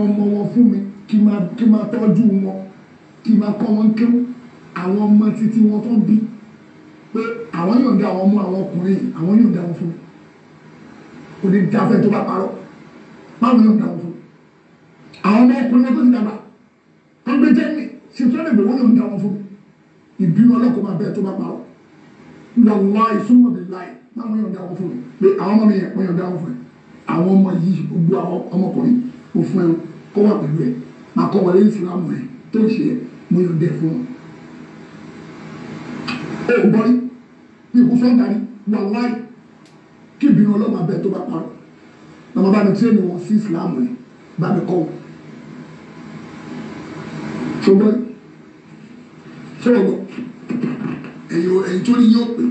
ọmọ wọn fún mi kí máa tọ́jú wọn kí máa kọ́ wọn kéwú àwọn ọmọ títí wọn tó bí pé àwọn yọ̀ǹda àwọn ọmọ àwọn ọkùnrin àwọn yọ̀ǹda wọn fún mi kò ní dáfẹ́ tó bá parọ́ báwọn yọ̀ǹda wọn fún mi àwọn ọmọ ọkùnrin tó ti dàgbà tó gbé jẹ́ mi ṣe tó lè gbowó yọ̀ǹda wọn fún mi ìbínú ọlọ́kọ̀ máa bẹ́ẹ̀ tó bá parọ́ lọ́wọ́ ìsúnmọ̀ bí láì báwọn yọ̀ǹda wọn fún mi pé àwọn ọmọ mi yẹn wọ́n yọ̀ǹda wọn fún mi àwọn ọmọ yìí gbogbo àwọn ọmọkùnrin mo fún ẹ kó wà pẹ̀lú ẹ máa kọ́ wọlé ìsìlámù ẹ tó ṣe mo yọ̀ǹda ẹ fún wọn. ó gbọ́rí bí kò sọ́ńdà ni wàláì kí ìbínú ọlọ́mọ abẹ tó bá parọ́ lọ́mọ bá mi tí èmi wọ́n sí ìsìlámù ẹ bá mi kọ́ wọn. ṣùgbọ́n ẹ̀yìn tó ní yóò pè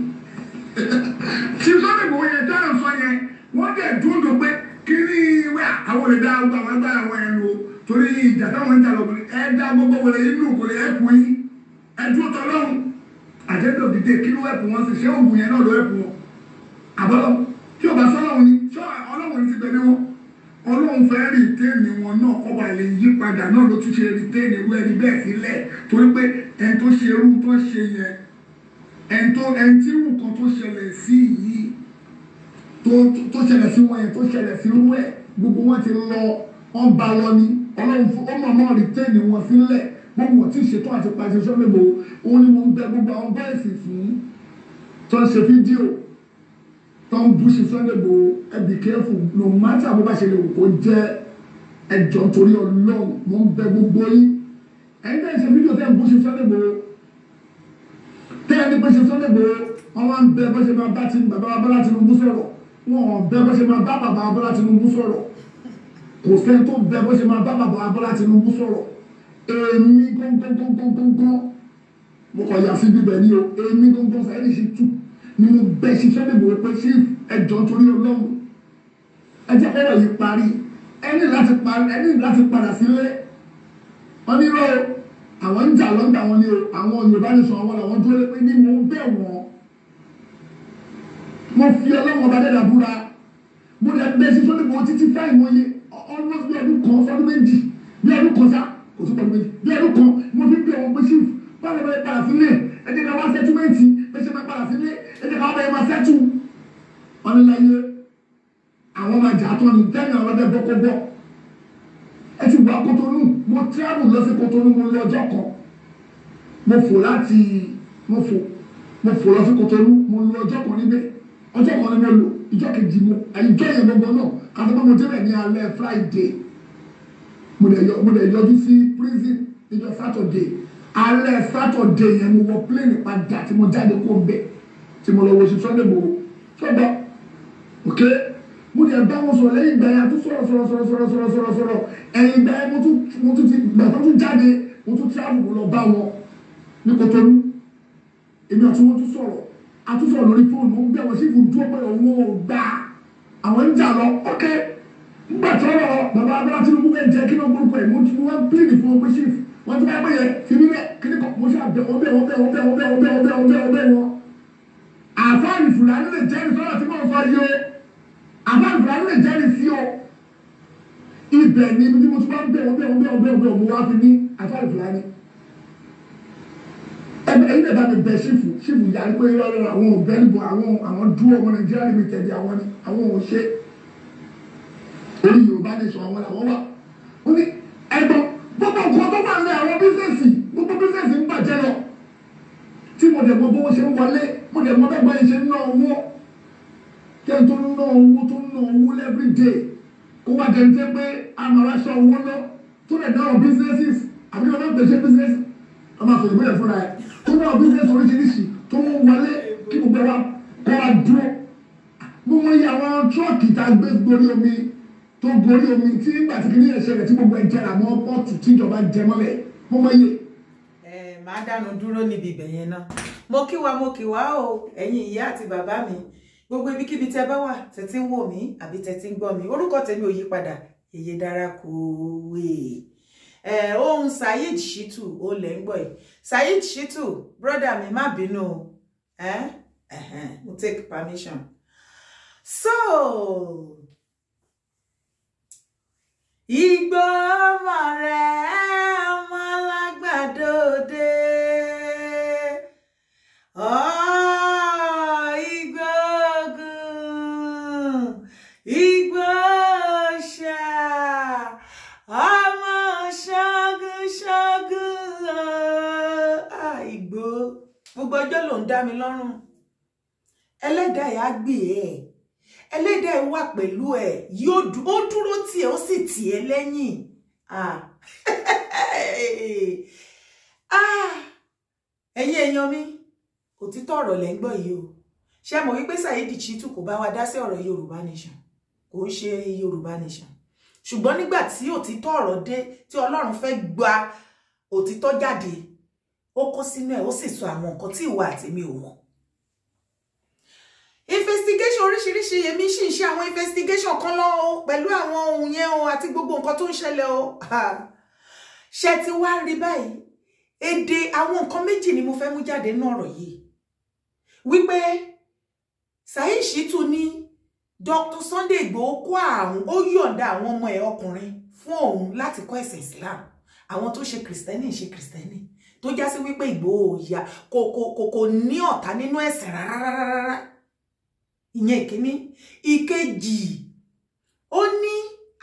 tí sọ́dọ̀ ìbò yẹn dáhùn sọ yẹn wọ́n dẹ̀ dúró pé kí ní ìwé àwọn olùdá àwọn agbára àwọn ẹ̀rọ torí ìjà táwọn ń jà lọ́gbọ̀n ẹ̀dá gbogbo wọlé inú kò lè ẹ̀kú yín ẹ̀dúró tọ́lọ́hún àjẹ́dọ̀ dìde kí ló ẹ̀kú wọn sí ṣé òògùn yẹn náà ló ẹ̀kú wọn àbọ̀lọ́ tí ò bá sọ́lọ́hún ni ṣọ́ ọlọ́hún ti bẹ̀rẹ̀ wọn ọlọ́hún fẹ́ rìtẹ́ẹ̀nì wọn náà kọ́ba lè yí padà náà ló tún ṣe rìtẹ́ẹ̀nì irú ẹni bẹ́ẹ̀ sílẹ̀ torí pé ẹni tó ṣe irú tó ṣe yẹn ẹni tí nǹkan tó ṣẹlẹ̀ sí yìí tó ṣẹlẹ̀ sí wọn yẹn tó ṣẹlẹ̀ sí irú ẹ̀ gbogbo wọn ti lọ wọn bá lọ ní ọlọ́run fún ọmọ náà rìtẹ́ẹ̀nì wọn sílẹ̀ gbogbo tí ìṣètò àti pàṣẹ sọ́lẹ̀bọ̀ òun ni mo ń bẹ gbogbo àwọn bọ́ọ̀sì fún tó ń ṣe fídíò tó ń bú ṣe sọ́lẹ̀bọ̀ ẹbí kẹ́fù no matter bó bá ṣe lè wò kó jẹ́ ẹjọ́ torí ọlọ́run mo ń bẹ gbogbo yín ẹ̀yin tẹ́ ń ṣe fídíò tẹ́ ń bú ṣe sọ́lẹ̀bọ̀ tẹ́ẹ̀ni bó ṣe sọ́lẹ̀ bó wọ́n wá ń bẹ bó ṣe máa bá bàbá Bọ́lá Tinubu sọ̀rọ̀ wọ́n bẹ bó ṣe máa bá bàbá Bọ́lá Tinubu sọ̀rọ̀ kò sẹ́ni tó bẹ bó ṣe máa bá bàbá Bọ́lá Tinubu sọ̀rọ̀ èmi gángan mo kọ̀ yà sí bíbẹ̀ ní o èmi gángan Saheed Shittu ni mo bẹ ṣiṣẹ́ lè bò pé ṣé ẹjọ́ torí Ọlọ́run ẹ jẹ́ kọ́rọ̀ yìí parí ẹni láti padà sílé wọ́n ní rọ́ àwọn ń jà lọ́gbà wọn ni o àwọn Yorùbá ní sọ àwọn làwọn dúró pé ní mo bẹ̀ wọ́n mo fi Ọlọ́run bá dẹ́dà búra mo lè bẹ́ sí sọ́dọ̀ bọ́ títí fáì mọ́ yé almost bí ọdún kan sọ́dún méjì bí ọdún kan sá kò sí pọ̀lú méjì bí ọdún kan mo fi bẹ̀ wọ́n pé sí báwo bẹ́ẹ̀ padà sílé ẹ jẹ́ ká wá sẹ́túmẹ̀ntì bẹ́ẹ̀ ṣe máa padà sílé ẹ jẹ́ ká wá bẹ́ẹ̀ máa sẹ́tù ọ̀nìláyé àwọn máa jà tán ní tẹ́lẹ̀ àwọn ọlọ́dẹ bọ́kọ́bọ́ ẹ ti wà Kotonu mo travel lọ sí Kotonu mo lọ ọjọ́ kan mo fò lọ sí Kotonu mo lọ ọjọ́ kan níbẹ̀ ọjọ́ kan ní mo lò ìjọ́ kejì mo àyíjọ́ yẹn gbogbo náà kàtó pé mo débẹ̀ ní alẹ́ Friday mo dẹ̀ yọjú sí prison níjọ́ Saturday alẹ́ Saturday yẹn mo wọ plane padà tí mo jáde kó ń bẹ̀ tí mo lọ wo ṣe Sunday mo sọ́dọ̀ ok mo dẹ̀ bá wọn sọ̀rọ̀ lẹ́yìn ìgbà yẹn a tún sọ̀rọ̀ ẹ̀yìn ìgbà yẹn mo tún ti gbà tó tún jáde mo tún travel mo lọ bá wọn ní Kotonu èmi àti wọn tún sọ̀rọ̀ a tún sọ̀rọ̀ lórí fóònù mo ń bẹ̀ wọ́n sí ìfún dúró pé òun ò gbà àwọn ń jà lọ ok nígbà tí ọ̀rọ̀ bàbá Bọ́lá Tinubu bẹ́ẹ̀ jẹ́ kí ló gbórúkọ ẹ̀ mo wá pílì fún wọn pé sí wọn ti bá yẹ fi mí bẹ́ẹ̀ kí ni kò mo ṣe àbẹ̀ wọn àfáàní Fúlàní lè jẹ́rìí sọ́dọ̀ tí mo sọ yìí o àfáàní Fúlàní lè jẹ́rìí sí o ibẹ̀ ni ibi tí mo ti wá ń bẹ̀ mo wá fi ní àfáàní Fúlàní ẹ̀yin lè bá mi bẹ̀ ṣífù yàrá pé àwọn òbẹ́ni bọ̀ àwọn dúró ọmọ Nàìjíríà ní mi tẹ̀lé àwọn ò ṣe orí Yorùbá ní sọ àwọn làwọn wà ó ní ẹ̀gbọ́n gbogbo nǹkan tó wà ní àwọn gbogbo bísíǹsì ń bàjẹ́ lọ tí mo dẹ̀ mọ̀ bó wọ́n ṣe ń wọlé mo dẹ̀ mọ̀ bẹ́ẹ̀ gbọ́n ṣe ń ná owó kẹ́ni tó ń ná owó every day kó wá jẹ́ ní pé amaraṣọ owó lọ tó lè dá àwọn businesses àbí wọn náà gbèsè business ọmọ àfẹ́ ìwé ẹ̀fọ́ rẹ̀ tó ní àwọn business oríṣiríṣi tó ń wọlé kí gbogbo wa kọ́ wa dúró mo mọ iye àwọn tírọ́ọ̀kì tá a gbé gorí omi tó gorí omi tí nígbà tí kìíní ẹ̀ ṣẹlẹ̀ tí gbogbo ẹ̀ jẹ́ra mọ́ pọ́ọ̀tù tíjọba jẹ mọ́lẹ̀ mo mọ iye. Màá dánu dúró níbi ibẹ̀ yẹn náà mo kí wa o ẹ̀yin ìyá àti bàbá mi gbogbo ibikíbi tẹ́ bá wà tẹ́tí ń wò mí àbí tẹ́tí ń gbọ́ mi orúkọ tèmi ò yí padà Yèyé Dára Kòwé ohun Saheed Shittu ó lẹ̀ ń gbọ́ yìí Saheed Shittu brother mi má bínú mo take permission so Igboho ọmọ rẹ̀ ọmọ alágbàdo dé. Igbóṣà ọmọ ṣágún Ìgbò gbogbo ọjọ́ ló ń dá mi lọ́rùn. Ẹlẹ́dàá ẹ̀ á gbé ẹ̀, ẹlẹ́dàá ẹ̀ wà pẹ̀lú ẹ̀, ó dúró tì ẹ́ ó sì tì ẹ́ lẹ́yìn. Ẹ̀yin èèyàn mi, òtítọ́ ọ̀rọ̀ lẹ́ ń gbọ́ yìí o. Ṣé mọ̀ wípé Saheed Shittu kò bá wa dá sí ọ̀rọ̀ Yorùbá Nation, kò ń ṣe Yorùbá Nation. Ṣùgbọ́n nígbà tí òtítọ́ ọ̀rọ̀ dé, tí Ọlọ́run fẹ́ gba òtítọ́ jáde, ó kó sínú ẹ̀, ó sì sọ àwọn nǹkan tí ìwà àti mi ò mọ̀. Investigation oríṣiríṣi, èmi sì ń ṣe àwọn investigation kan lọ pẹ̀lú àwọn ohun yẹn o àti gbogbo nǹkan tó ń ṣẹlẹ̀ o. Ṣé ti wá rí báyìí? Èdè àwọn nǹkan méjì ni mo fẹ́ mú jáde nínú ọ̀rọ̀ yìí. Wípé Saheed Shittu ní Dr. Sunday Igboho kó àrùn, ó yọ̀ǹda àwọn ọmọ ẹ̀ ọkùnrin fún òun láti kọ́ ẹ̀sìn Islam. Àwọn tó ṣe Kristẹni ṣe Kristẹni, tó já sí wípé Igboho ya kò ní ọ̀tá nínú ẹ̀sìn rárá. Ìyẹn ìkíní. Ìkejì, ó ní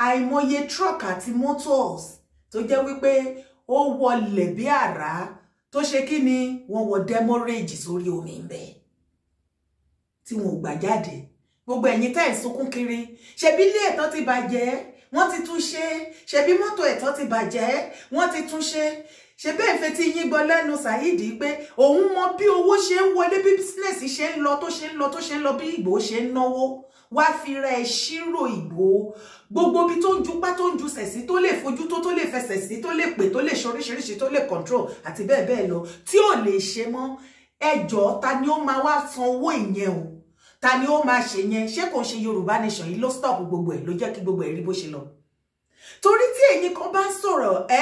àìmọye truck àti motors tó jẹ́ wípé ó wọlẹ̀ bí àrá, tó ṣe kí ni wọ́n wọ demorrage sórí omi ń bẹ tí wọn ò gbà jáde. Gbogbo ẹ̀yin tẹ́ ẹ̀ sunkún kiri, ṣebí ilé ẹ̀tọ́ ti bàjẹ́, wọ́n ti tún ṣe, ṣebí mọ́tò ẹ̀tọ́ ti bàjẹ́, wọ́n ti tún ṣe. Ṣé bẹ́ẹ̀ fẹ́ tí yín gbọ́ lẹ́nu Saheed pé òun mọ bí owó ṣe ń wọlé, bí business ṣe ń lọ tó ṣe ń lọ bí Igboho ṣe ń náwó. Wá fi rẹ̀ ṣírò Igboho gbogbo bí tó ń jupá tó ń ju sẹ̀sí, tó lè fojú tó lè fẹsẹ̀ sí, tó lè pè, tó lè ṣoríṣiríṣi, tó lè control àti bẹ́ẹ̀ bẹ́ẹ̀ lọ, tí ò lè ṣe mọ́. Ẹjọ́ ta ni ó máa wá san owó ìyẹn o? Ta ni ó máa ṣe yẹn? Ṣé kò ṣe Yorùbá Nation yìí ló stop gbogbo ẹ̀, ló jẹ́ kí gbogbo ẹ̀ rí bó ṣe lọ? Torí tí ẹ̀yin kan bá sọ̀rọ̀, ẹ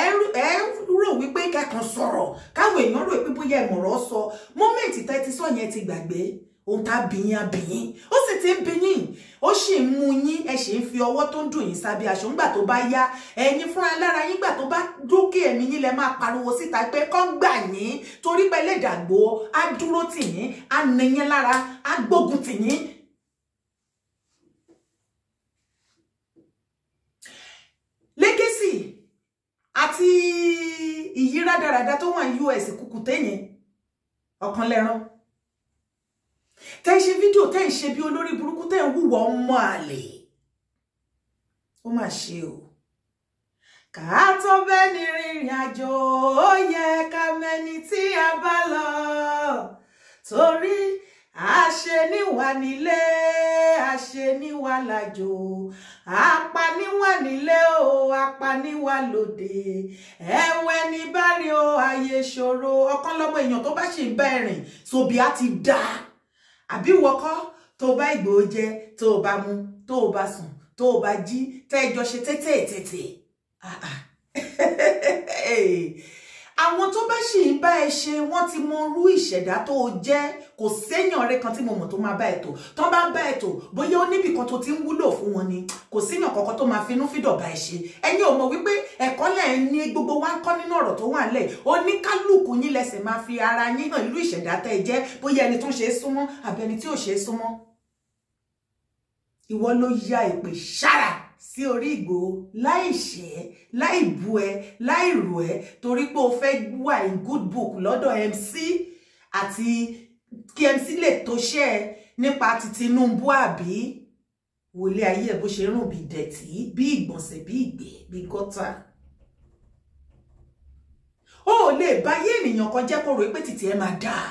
rò wípé kẹ́kàn sọ̀rọ̀ káwọn èèyàn rò pé bóyá ìmọ̀ràn sọ, mọ́mẹ́ǹtì tẹ́ ti sọ yẹn ti gbàgbé ohun tá bìyín abìyín, ó sì ti ń bìyín, ó sì ń mú yín, ẹ sì ń fi ọwọ́ tó ń dùn yín sábẹ́ aṣọ. Ńgbà tó bá yá, ẹ̀yin fúnra lára yín, gbà tó bá dókè ẹ̀mí yín lẹ máa pariwo síta pé kán gbà yín, torí pé Ẹlẹ́dàá Igboho á dúró tì yín, á nà yín lára, á gbógun tì yín. Legacy àti ìyíra dáradá tó wà ní US kúkú tẹ́yẹn ọ̀kan lẹ́ran. Tẹ́ ṣe fídíò, tẹ́ ṣe bí olórí burúkú, tẹ́ wúwọ́ ọmọ àlè. Ó mà ṣe o. Ká tó bẹ́ẹ̀ ni rìnrìn àjò, ó yẹ ká mẹ́ni tí a bá lọ. Torí àṣeníwà nílé, àṣeníwà lájò, apaniwà nílé o, apaniwà lóde. Ẹ̀wẹ̀ ní bá rí o, ayé ṣòro. Ọ̀kan lọ́mọ èèyàn tó bá ṣì ń bá ẹ̀rìn, sobi á ti dá. Àbí wọ́kọ́ tó bá Igboho jẹ, tó bá mu, tó bá sùn, tó bá jí, tẹ́jọ ṣe tètè. Àwọn tó bá ṣì ń bá ẹ ṣe, wọ́n ti mọ irú ìṣẹ̀dá tó jẹ́. Kò séèyàn rẹ kan tí mo mọ̀ tó máa bá ẹ tò. Tán bá ń bá ẹ tò, bóyá ó níbì kan tó ti ń wúlò fún wọn ni. Kò síyàn kankan tó máa finú fídọ̀ bá ẹ ṣe. Ẹ̀yin ò mọ̀ wípé ẹ̀kọ́ lẹ̀ ní gbogbo wa ń kọ́ nínú ọ̀rọ̀ tó wà nílẹ̀. Oníkálùkù yín lẹsẹ̀ máa fi ara yín hàn irú ìṣẹ̀dá tẹ́ ẹ jẹ́, bóyá ẹni tó ń ṣe é súnmọ́ àbí ẹni tí ò ṣe é súnmọ́. Ìwọ ló ya ìpè ṣára sí orí Igboho, láì ṣẹ́, láì bú ẹ, láì rò ẹ, torí pé o fẹ́ wà in good book lọ́dọ̀ MC àti kí MC lè tó ṣẹ́ ẹ nípa ti Tinubu àbí wòlé ayé ẹ̀ bó ṣe rùn bí dẹ̀tí, bí ìgbọ̀nsẹ̀, bí ìgbẹ́, bí gọ́tà. Ó lè báyé ènìyàn kan jẹ́ kó rò pé títí ẹ máa dáa.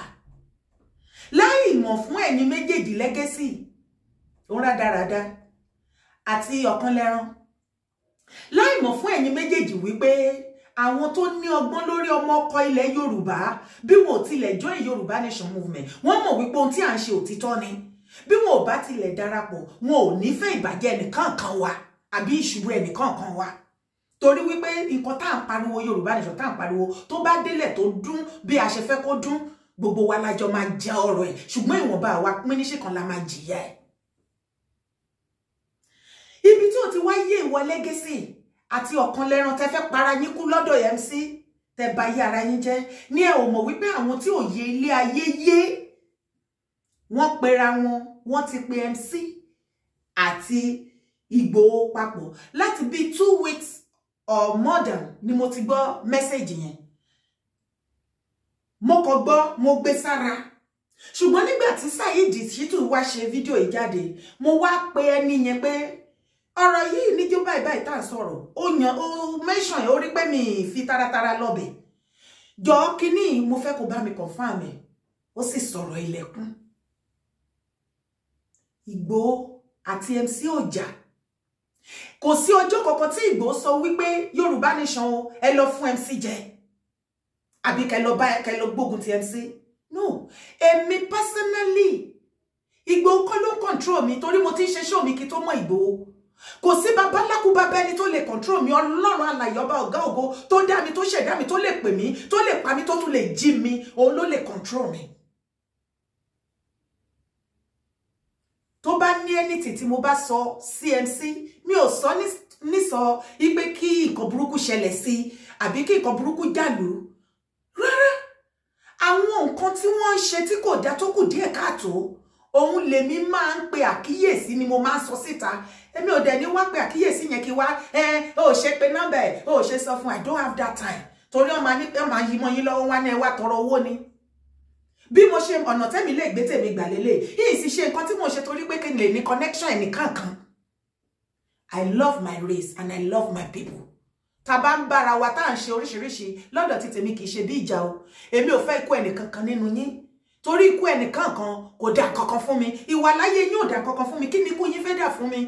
Láì mọ̀ fún ẹ̀yin méjèèjì Legacy, ó ń rádaràda àti ọ̀kan lẹ́ran. Láì mọ̀ fún ẹ̀yin méjèèjì wípé àwọn tó ní ọgbọ́n lórí ọmọ ọkọ ilẹ̀ Yorùbá, bí wọn ò tilẹ̀ join Yorùbá Nation movement, wọ́n mọ̀ wípé ohun tí à ń ṣe òtítọ́ ni. Bí wọn ò bá tilẹ̀ darapọ̀, wọn ò nífẹ̀ẹ́ ìbàjẹ́ ẹnìkankan wa àbí ìṣubú ẹnìkankan wa. Torí wípé nǹkan tá à ń pariwo Yorùbá Nation, tá à ń pariwo, tó bá délẹ̀ tó dún bí a ṣe fẹ́ kó dún, gbogbo wa lájọ máa jẹ ọ̀rọ̀ ẹ̀, ṣùgbọ́n ìwọ̀nba àwa pín níṣe kan la máa jìyà ẹ̀. Ibi tí ó ti wá yé ìwọ Legacy àti ọ̀kan lẹ́ran tẹ́ fẹ́ para yín kú lọ́dọ̀ MC tẹ́ bá yí ara yín jẹ́ ní ẹ ò mọ̀ wípé àwọn tí ò yé ilé ayé yé wọ́n pera wọ́n ti pe MC àti Igboho papọ̀ láti bí 2 weeks or more than ni mo ti gbọ́ mẹ́sẹ̀jì yẹn mo kò gbọ́ mo gbé sára ṣùgbọ́n nígbà tí Saheed Shittu wá ṣe fídíò yìí jáde mo wá pe ẹni yẹn pé ọ̀rọ̀ yìí níjó báyìí tá ń sọ̀rọ̀ ó yàn ó mention ó rí pé mi fi taratara lọ́bẹ̀ jọ kíní mo fẹ́ kó bá mi confirm ẹ̀ ó sì sọ̀rọ̀ ilẹ̀kùn Igboho àti MC ọjà kò sí ọjọ́ kankan tí Igboho sọ wípé Yorùbá nation o ẹ lọ fún MC jẹ àbí kẹ́ lọ gbógun ti MC no èmi personally Igboho kọ́ ló ń control mi torí mo ti ń ṣe show mi kí tó mọ̀ Igboho kò sí babaláku baba ẹni tó lè control mi Ọlọ́run alààyè ọba ọ̀gá ògo tó dá mi tó ṣẹ̀dá mi tó lè pè mí tó lè pa mí tó tún lè jí mi òun ló lè control mi tó bá ní anything tí mo bá sọ CMC mi ò sọ ní sọ ipe kí nǹkan burúkú ṣẹlẹ̀ sí àbí kí nǹkan burúkú jàlú rárá àwọn nǹkan tí wọ́n ń ṣe tí kò dá tó kù díẹ̀ káàtó òun lèmi máa ń pe àkíyèsí ni mo máa ń sọ síta èmi ò dẹ̀ ní wá pe àkíyèsí yẹn kí wá ó ṣe pé nọ́mbà ẹ̀ ó ṣe sọ fún I don't have that time torí ọmọ ní pé máa yí mọ́ yín lọ́wọ́ wá ní ẹ wá tọrọ owó ni bí mo ṣe ọ̀nà tẹ́mi lè gbé tèmi gbà lélẹ̀ yìí sì ṣe nǹkan tí mo ṣe torí pé kí n lè ní connection ẹnìkankan I love my race and I love my people tá bá ń bára wa tá à ń ṣe oríṣiríṣi lọ́dọ̀ tí tèmi kì í ṣe bí ìjà o èmi ò fẹ́ ikú ẹnìkankan nínú yín torí ikú ẹnìkankan kò dá kankan fún mi ìwà láyé yín ò dá kankan fún mi kí ni ikú yín fẹ́ dà fún mi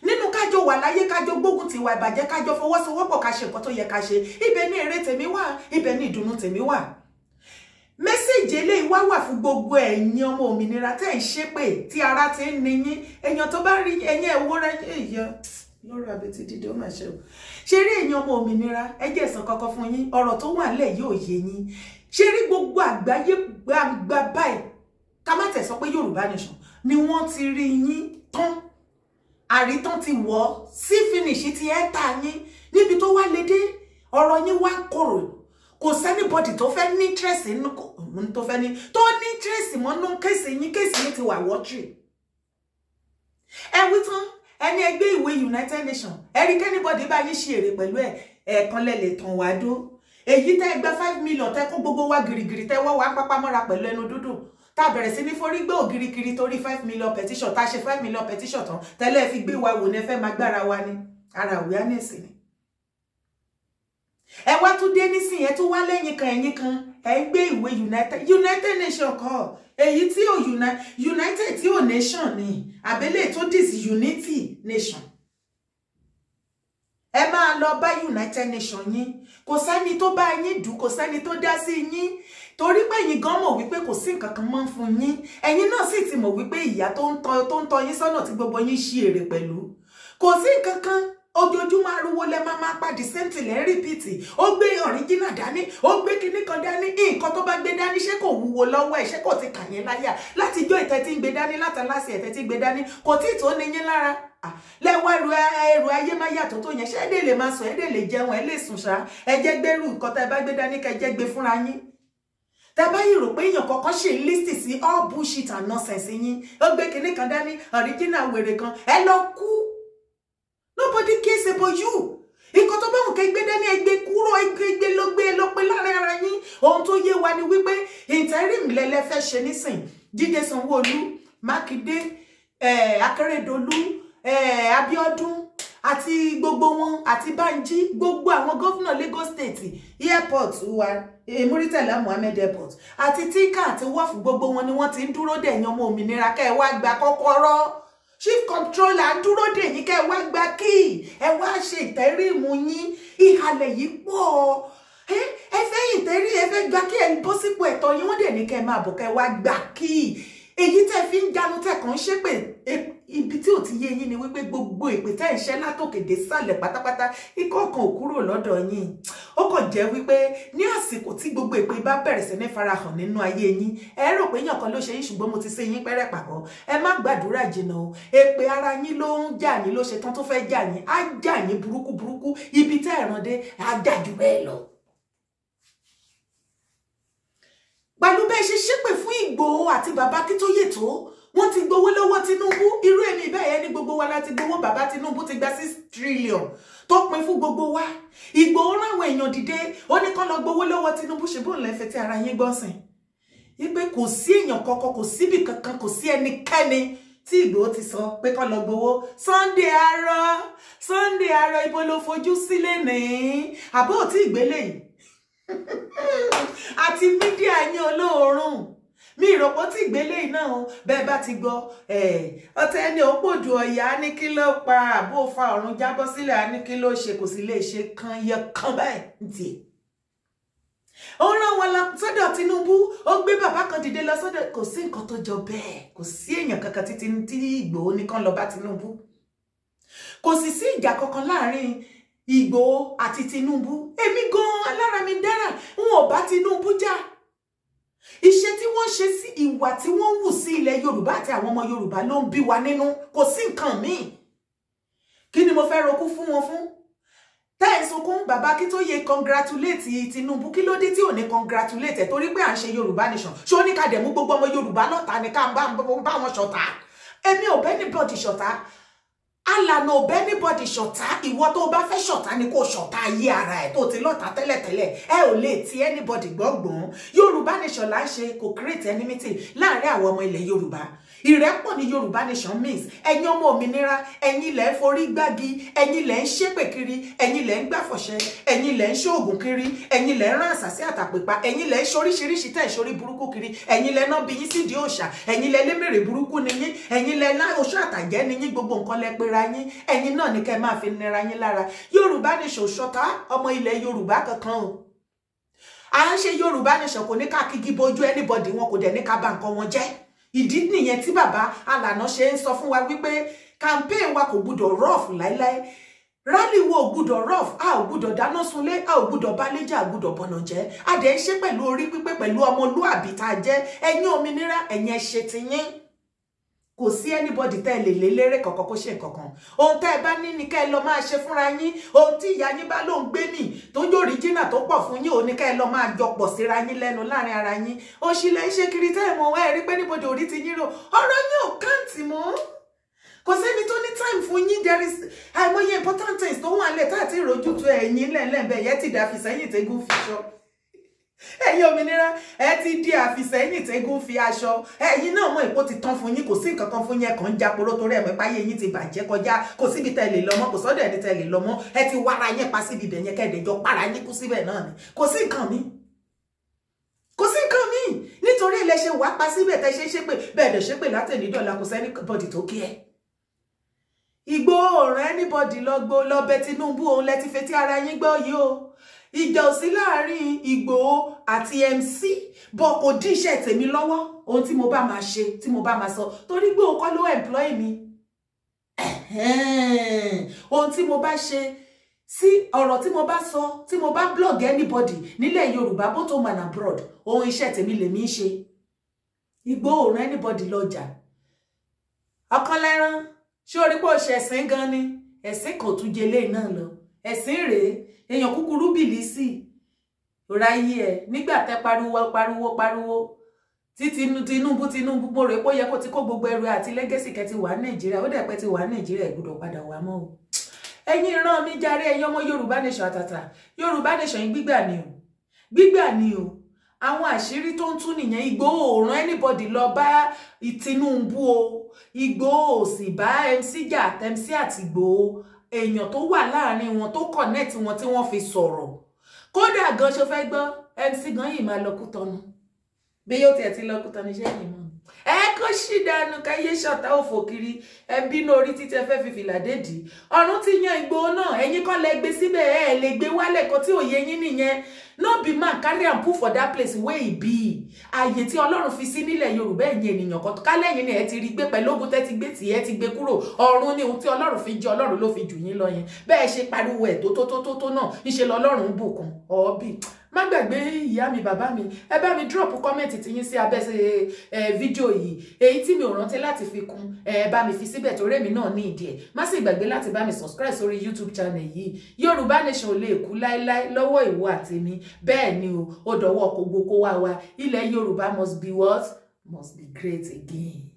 nínú kájọ wà láyé kájọ gbógun ti ìwà ìbàjẹ́ kájọ fọwọ́sowọ́pọ̀ ká ṣe nǹkan tó yẹ ká ṣe ibẹ̀ ni èrè tèmi wà ibẹ̀ ni ìdùnnú tèmi wà mẹ́sẹ̀jì eléyìí wà fún gbogbo ẹ̀yin ọmọ òmìnira tẹ́ ń ṣépè tí ara ti ń ni yín èèyàn tó bá rí ẹ̀yin ẹ̀wọ́rẹ́ èèyàn lọ́rọ̀ àbẹ̀tì dídé ó máa ṣe o ṣe rí ẹ̀yin ọmọ òmìnira ẹ jẹ́ ẹ̀sán kankan fún yín ọ̀rọ̀ tó wà nílẹ̀ yóò yé yín ṣe rí gbogbo àgbáyé gbàgbà báyìí ká má tẹ̀ sọ pé Yorùbá nation ni wọ́n ti rí yín tán àrítán ti wọ̀ sí finish ti ẹ́ta yín níbi tó wá lédè ọ̀rọ̀ yín wá kòrò kò sẹ́nibọ́dì tó fẹ́ ní interest nínú tó fẹ́ ní tó ní interest mọ́ nínú kéèsì yín ti wà wọ́tírì ẹ wí tán ẹni ẹgbẹ́ ìwé United Nations ẹ̀rí kẹ́nibọ́dì bá yín ṣe èrè pẹ̀lú ẹ̀ẹ̀kan lẹ́lẹ̀ tàn wá dó èyí tẹ́ gba 5 million tẹ́ kó gbogbo wa gìrìgìrì tẹ́ wọ́ wá pápá mọ́ra pẹ̀lú ẹnu dúdú tá bẹ̀rẹ̀ sí ní forí gbé ògiri kiri torí 5 million petition tá ṣe 5 million petition tán tẹ́lẹ̀ fi gbé wa wò ní ẹ fẹ́ máa gbára wa ní ara awareness ni ẹ wá tún dé nísìnyí ẹ tún wá lẹ́yìn kan ẹ̀yìn kan ẹ gbé ìwé United Nations kọ́ èyí tí ò United tí ò nation ni àbẹ́lẹ̀ tó disunity nation ẹ máa lọ bá United Nations yín kò sẹ́ni tó bá yín dù kò sẹ́ni tó dá sí yín torí pé ẹ̀yin gan mọ̀ wípé kò sí nǹkan kan mọ́ fún yín ẹ̀yin náà sì ti mọ̀ wípé ìyá tó ń tọ́ yín sọ́nà tí gbogbo yín ṣí èrè pẹ̀lú kò sí nǹkan kan ojoojúmọ́ ariwo lẹ máa pàdé sẹ́ńtì lẹ́ rìpìtì ó gbé ọ̀ríjínà dání ó gbé kinní kan dání nǹkan tó bá gbé dání ṣé kò wúwo lọ́wọ́ ẹ̀ ṣé kò ti kà yín láyà láti jó ìtẹ́ tí ń gbé dání látàlásì ẹ̀tẹ́ tí ń gbé dání kò tí ì tó ní yín lára lẹ́wọ́ ẹrù ayé máa yàtọ̀ tó yẹn ṣé ẹ̀dẹ̀ lè máa sùn ẹ̀dẹ̀ lè jẹun ẹ̀ lè sùn ṣá ẹ jẹ́ gbẹ́rù nǹkan tẹ́ bá gbé dání kẹ́ jẹ́ gbé fúnra yín tẹ́ bá yìí rò pé èèyàn kọ́kọ́ ṣe lísì sí all bullshit and nonsense yín ó gbé kinní kan dání ọ̀ríjínà wèrè kan ẹ lọ kú. Nobody cares about you. Nǹkan tó bá wù kẹ́ gbé dání ẹgbẹ́ kúrò ẹgbẹ́ ló gbé láàrin ara yín. Ohun tó yé wa ni wípé interim lẹ́lẹ́ fẹ́ ṣe nísìn. Jídé Sanwó-Olú, Mákindé, Akérédolú, Abíọ́dún àti gbogbo wọn àti Bánjí gbogbo àwọn gómìnà Lagos State airport wa Muritala Muhammed airport àti Tinka àti Wọ́ọ̀fù gbogbo wọn ni wọ́n ti ń dúró dè ẹ̀yin ọmọ òmìnira kẹ́ ẹ wá gba kọ́kọ́rọ́. Chief controller dúró dè yín kẹ́ wá gba kí ẹ wá ṣe ìtẹrímù yín ìhàlẹ̀ yìí pọ̀ ẹ fẹ́ ìtẹrí ẹ fẹ́ gba kí ẹ bọ́ sípò ẹ̀tọ́ yín wọ́n dẹ̀ ní kẹ́ máa bọ̀ kẹ́ wá gba kí èyí tẹ́ fi ń jánu tẹ́ kàn ṣe pé ibi tí ò ti yé yín ni wípé gbogbo ìpè tẹ́ ìṣẹ́ látòkè dé sàlẹ̀ pátápátá ikọ́ kan ò kúrò lọ́dọ̀ yín. Ó kàn jẹ́ wípé ní àsìkò tí gbogbo ìpè bá bẹ̀rẹ̀ sí ní farahàn nínú ayé yín, ẹ rò pé èèyàn kan ló ṣe yín ṣùgbọ́n mo ti ṣe yín pẹ́rẹ́ pàkọ́. Ẹ má gbàdúrà jìnnà o. Èpè ara yín ló ń jà yín ló ṣe tán tó fẹ́ jà yín. Á jà yín burúkú burúkú. Ibi tẹ́ ẹ̀ràn dé á jà jù bẹ́ẹ̀ lọ. Pẹ̀lú bẹ́ẹ̀ ṣe ṣépè fún Ìgbòho àti bàbá Akíntóyè tó, wọ́n ti gbowó lọ́wọ́ Tinubu. Irú èmi bẹ́ẹ̀ ni gbogbo wa láti gbowó. Bàbá Tinubu ti gba 6 trillion tó pín fún gbogbo wa. Ìgbòho ráwọn èèyàn dìde ó ní kán lọ gbowó lọ́wọ́ Tinubu. ṣe bó lẹ́fẹ̀ẹ́ tí ara yín gbọ́nsìn wípé kò sí èèyàn kankan, kò síbì kankan, kò sí ẹnikẹ́ni tí Ìgbòho ti sọ pé kán lọ gbowó. Sunday Arọ ibo ló fojú sílẹ̀ ní àbó ò tí ìgbélé yìí àti mídíà yín olóòórùn mi ìrọ̀pọ̀ tí ìgbélé náà bẹ́ẹ̀ bá ti gbọ́ ọ̀tẹ̀ ni ó pòjù ọ̀yà ní kí ló pa àbó fa ọ̀run jábọ́ sílẹ̀ á ní kí ló ṣe, kò sí lè ṣe kan yẹ kan báyìí ní tiẹ̀. Ó rán wọn lọ sọ́dọ̀ Tinubu, ó gbé bàbá kan dìde lọ sọ́dọ̀. Kò sí nǹkan tó jọ bẹ́ẹ̀, kò sí èèyàn kankan tí Ìgbòho nìkan lọ bá Tinubu. Kò sì sí ìjà kankan láàrin Ìgbòho àti Tinubu. Èmi gan alára mi dára n ò bá Tinubu jà. Iṣẹ́ tí wọ́n ṣe sí ìwà tí wọ́n wù sí ilẹ̀ Yorùbá àti àwọn ọmọ Yorùbá ló ń bí wa nínú. Kò sí nǹkan míì. Kí ni mo fẹ́ rokú fún wọn fún? Tẹ́ sunkún bàbá Akíntóyè congratulate Tinubu. Kí ló dé tí ò ní congratulate torí pé à ń ṣe Yorùbá nation. Ṣé ó ní ká dẹ̀ mú gbogbo ọmọ Yorùbá lọ́ta ni ká bá wọn ṣọ̀tá? Èmi ò bẹ́ anybody ṣọ̀tá. Alànà ò bẹ́ anybody ṣọ̀tá. Ìwọ tó bá fẹ́ ṣọ̀tá ni kò ṣọ̀tá ayé ara ẹ̀ tó ti lọ́ta tẹ́lẹ̀tẹ́lẹ̀. Ẹ ò lè ti anybody gbọ́gbọ́n. Yorùbá nation là ń ṣe kò create enmity láàrin àwọn ọmọ ilẹ̀ Yorùbá. Ìrẹ́pọ̀ ní Yorùbá nation means ẹ̀yin ọmọ òmìnira, ẹ̀yin lẹ̀ ń forí gbági, ẹ̀yin lẹ̀ ń ṣépè kiri, ẹ̀yin lẹ̀ ń gbàfọ̀ṣẹ, ẹ̀yin lẹ̀ ń ṣoògùn kiri, ẹ̀yin lẹ̀ ń rán àṣàsí àtàpèpà, ẹ̀yin lẹ̀ ń ṣoríṣiríṣi tẹ̀ ṣorí burúkú kiri, ẹ̀yin lẹ̀ náà bí yín sídìí òòṣà, ẹ̀yin lẹ̀ lémèrè burúkú ni yín, ẹ̀yin lẹ̀ ná oṣù àtàjẹ́ ni yín, gbogbo nǹkan lẹ pera yín, ẹ̀yin náà ni kẹ́ máa fi nira yín lára. Yorùbá nation ṣọ̀tá ọmọ ilẹ̀ Yorùbá kankan o. À ń ṣe Yorùbá nation kò ní ká kígi bojú anybody, wọn kò dẹ̀ ní ká bà nǹkan wọn jẹ́. Ìdí nìyẹn tí bàbá Alànà ṣe ń sọ fún wa wípé campaign wa kò gbúdọ̀ rough láíláí. Rally wo ò gbúdọ̀ rough, a ò gbúdọ̀ dáná sunlé, a ò gbúdọ̀ báléjà, a gbúdọ̀ bọ̀nà jẹ́. A dẹ̀ ń ṣe pẹ̀lú orí pípé pẹ̀lú ọmọlúàbí tá a jẹ́. Ẹ̀yin òmìnira, ẹ̀yin ẹ ṣe ti yín. Kò sí anybody tẹ́ lè lélérè kankan kó ṣe nǹkankan. Ohun tẹ́ ẹ bá ní ni kẹ́ ẹ lọ máa ṣe fúnra yín. Ohun tí ìyá yín bá ló ń gbé mì tó jẹ́ original tó pọ̀ fún yín, òun ni kẹ́ ẹ lọ máa jọpọ̀ síra yín lẹ́nu láàrin ara yín. Òṣìlẹ̀ ń ṣe kiri tẹ́ ẹ mọ̀ ẹ rí pé níbodè orí ti yín rò. Ọ̀rọ̀ yín ò káǹtì mọ́. Kò sẹ́ni tó ní time fún yín. There is àìmọye important things tó wà lẹ̀ tá àti ìrojú tó ẹ̀yìn lẹ́ẹ̀lẹ́bẹ̀ yẹn ti dà fi sẹ́yìn tẹ́gùn fi ṣọ́. Ẹ̀yin òmìnira ẹ ti di àfìsẹ́yìn tẹ́gùn fi aṣọ. Ẹ̀yin náà mọ̀ ìpò ti tán fún yín, kò sí nǹkan kan fún yín, kàn ń jáporó torí ẹ̀mọ́ ìpáyé yín ti bàjẹ́ kọjá. Kò síbi tẹ́ lè lọ mọ́, kò sọ́dọ̀ ẹni tẹ́ lè lọ mọ́. Ẹ ti wára yín pa síbi ibẹ̀ yẹn kẹ́ẹ̀dẹ̀jọ para yín kú síbẹ̀ náà ni. Kò sí nǹkan mi. Kò sí nǹkan mi. Nítorí ilẹ̀ ṣe wá pa síbẹ̀ tẹ́ ṣe ṣépè bẹ́ẹ̀ dẹ̀ ṣépè látẹ̀lé dọ̀la kò sẹ́ni bọ́dì tó kí ẹ. Ìgbòho ọ̀rọ̀ anybody lọ bẹ Tinubu òun lẹ ti fetí ara yín gbọ́ yìí o. Ìjà ò sí láàrin Ìgbòho àti MC bọ́ kò dí iṣẹ́ tèmi lọ́wọ́. Ohun tí mo bá máa ṣe, tí mo bá máa sọ torí Ìgbòho kọ́ ló employ mi. Ohun tí mo bá ṣe sí ọ̀rọ̀ tí mo bá sọ, tí mo bá blog anybody nílẹ̀ Yorùbá both home and abroad, ohun iṣẹ́ tèmi lèmi ń ṣe. Ìgbòho rán anybody lọ́jà. Ọkàn lẹ́rán ṣé orí pé ó ṣe ẹ̀sìn gan ni? Ẹ̀sìn kò tún jẹlé náà lọ. Ẹ̀sìn rèé èèyàn kúkúrú bìlísì ráyé ẹ nígbà tẹ pariwo tí Tinubu mo rè pé ó yẹ kó ti kó gbogbo ẹrù àti lẹ́gẹ́sì kẹ́ ti wà Nàìjíríà. Ó dẹ̀ pẹ́ ti wà Nàìjíríà ìgbọ́dọ̀ padà wà mọ́ o. Ẹ̀yin ràn mí jàre ẹ̀yin ọmọ Yorùbá nation àtàtà. Yorùbá nation gbígbà ni o. Àwọn àṣírí tó ń tú nìyẹn. Ìgbòho rán anybody lọ bá Tinubu o. Ìgbòho sì bá MC jà, MC àti Ìgbòho èèyàn tó wà láàrin wọn tó connect wọn tí wọ́n fi sọ̀rọ̀. Kódà gan ṣe fẹ́ gbọ́ MC gan yìí máa lọ Kútọ́nù. Bí yóò tiẹ̀ ti lọ Kútọ́nù iṣẹ́ yìí mọ́. Ẹ kó ṣì dànù káyé ṣọ̀tá òfò kiri. Ẹ bínú orí títẹ fẹ́ fi fìlà dédì. Ọ̀run ti yan Ìgbòho náà. Ẹ̀yin kọ́ lẹ gbé síbẹ̀ ẹ lè gbé wálẹ̀ kan tí òye yín nìyẹn. No be man carry am put for that place where he be. ààyè tí Ọlọ́run fi sí nílẹ̀ Yorùbá ẹ̀yin ènìyàn kan kálẹ̀yìn ni ẹ ti rí gbé pẹ̀lú ogun tẹ́ ti gbé tì ẹ ti gbé kúrò ọ̀run ni ohun tí Ọlọ́run fi jẹ́ Ọlọ́run ló fi jù yín lọ yẹn bẹ́ẹ̀ ṣe pariwo ẹ̀ tó náà níṣe lọ́lọ́run bùkún ọ̀ọ́bì má gbàgbé ìyá mi bàbá mi ẹ bá mi drop comment tí yín sí abẹ́ fídíò yìí èyí tí mi ò rántí láti fi kún ẹ bá mi fi síbẹ̀ torí èmi náà ní ìdí ẹ̀ má sì gbàgbé láti bá mi subscribe sórí YouTube channel yìí Yorùbá Nation ò lè kú láéláé lọ́wọ́ ìwọ àti mi bẹ́ẹ̀ ni ó dọ̀wọ́ kó gbogbo wa ilẹ̀ Yorùbá must be what? Must be great again.